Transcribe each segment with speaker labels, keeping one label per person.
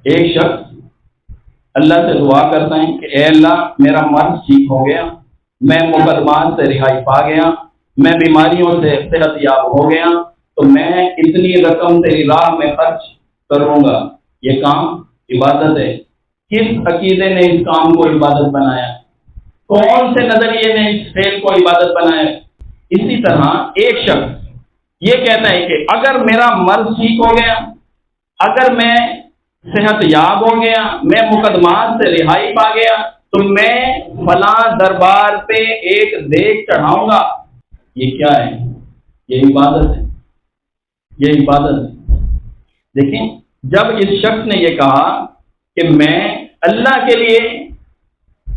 Speaker 1: ایک شخص اللہ سے دعا کرتا ہے کہ اے اللہ میرا مرض ٹھیک ہو گیا، میں مقدمات سے رہائی پا گیا، میں بیماریوں سے صحت یاب ہو گیا، تو میں اتنی رقم تیری راہ میں خرچ کروں گا۔ یہ کام عبادت ہے۔ کس عقیدے نے اس کام کو عبادت بنایا؟ کون سے نظریے نے اس فعل کو عبادت بنایا؟ اسی طرح ایک شخص یہ کہتا ہے کہ اگر میرا مرض ٹھیک ہو گیا، اگر میں صحت یاب ہو گیا، میں مقدمات سے رہائی پا گیا، تو میں فلاں دربار پہ ایک دیگ چڑھاؤں گا۔ یہ کیا ہے؟ یہ عبادت ہے، یہ عبادت ہے۔ دیکھیں، جب اس شخص نے یہ کہا کہ میں اللہ کے لیے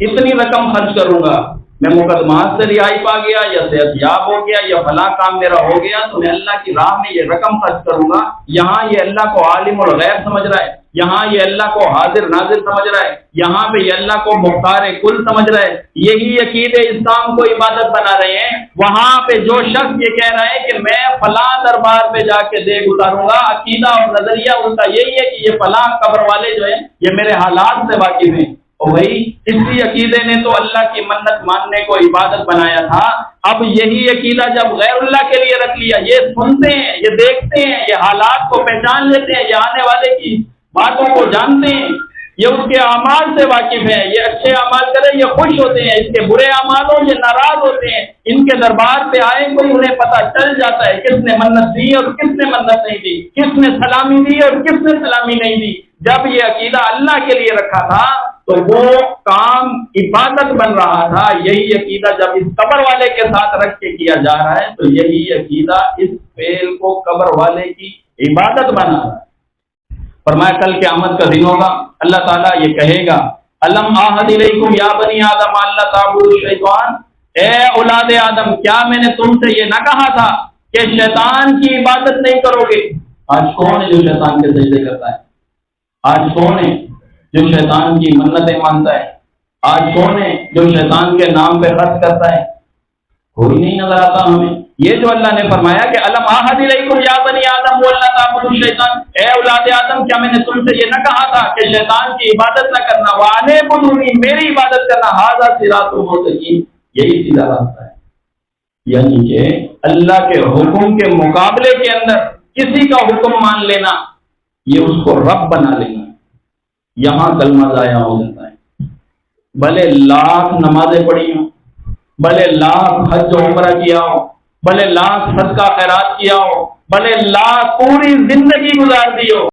Speaker 1: اتنی رقم خرچ کروں گا، میں مقدمات سے رہائی پا گیا یا صحت یاب ہو گیا یا فلاں کام میرا ہو گیا، تو میں اللہ کی راہ میں یہ رقم خرچ کروں گا، یہاں یہ اللہ کو عالم الغیب سمجھ رہا ہے، یہاں یہ اللہ کو حاضر ناظر سمجھ رہا ہے، یہاں پہ یہ اللہ کو مختار کل سمجھ رہا ہے۔ یہی عقیدے اس کام کو عبادت بنا رہے ہیں۔ وہاں پہ جو شخص یہ کہہ رہا ہے کہ میں فلاں دربار پہ جا کے دیگ اتاروں گا، عقیدہ اور نظریہ ان کا یہی ہے کہ یہ فلاں قبر والے جو ہیں یہ میرے حالات سے واقف ہیں۔ اور وہی اسی عقیدے نے تو اللہ کی منت ماننے کو عبادت بنایا تھا۔ اب یہی عقیدہ جب غیر اللہ کے لیے رکھ لیا، یہ سنتے ہیں، یہ دیکھتے ہیں، یہ حالات کو پہچان لیتے ہیں، یہ آنے والے کی باتوں کو جانتے ہیں، یہ اس کے اعمال سے واقف ہیں، یہ اچھے اعمال کرے یہ خوش ہوتے ہیں، اس کے برے اعمالوں یہ ناراض ہوتے ہیں۔ ان کے دربار پہ آئے کوئی انہیں پتہ چل جاتا ہے کس نے منت دی اور کس نے منت نہیں دی، کس نے سلامی دی اور کس نے سلامی نہیں دی۔ جب یہ عقیدہ اللہ کے لیے رکھا تھا تو وہ کام عبادت بن رہا تھا۔ یہی عقیدہ جب اس قبر والے کے ساتھ رکھ کے کیا جا رہا ہے تو یہی عقیدہ اس فعل کو قبر والے کی عبادت بنا رہا ہے۔ فرمایا کل قیامت کا دن ہوگا، اللہ تعالیٰ یہ کہے گا الم اعہد الیکم یا بنی آدم اللہ تعبدوا الشیطان، اے اولاد آدم کیا میں نے تم سے یہ نہ کہا تھا کہ شیطان کی عبادت نہیں کرو گے؟ آج کون ہے جو شیطان کے سجدے کرتا ہے؟ آج کون ہے جو شیطان کی منتیں مانتا ہے؟ آج کون ہے جو شیطان کے نام پہ خرچ کرتا ہے؟ کوئی نہیں نظر آتا ہمیں۔ یہ جو اللہ نے فرمایا کہ الم اعہد الیکم یا بنی آدم اللہ تعبدوا الشیطان، اے اولاد آدم کیا میں نے تم سے یہ نہ کہا تھا کہ شیطان کی عبادت نہ کرنا، وَأَنِ اعْبُدُونِی میری عبادت کرنا، ھذا صراط مستقیم یہی سیدھا راستہ ہے۔ یعنی کہ اللہ کے حکم کے مقابلے کے اندر کسی کا حکم مان لینا، یہ اس کو رب بنا لینا، یہاں کلمہ ضائع ہو جاتا ہے۔ بھلے لاکھ نمازیں پڑھی ہوں، بھلے لاکھ حج و عمرہ کیا ہو، بھلے لاکھ صدقہ خیرات کیا ہو، بھلے لاکھ پوری زندگی گزار دی ہو،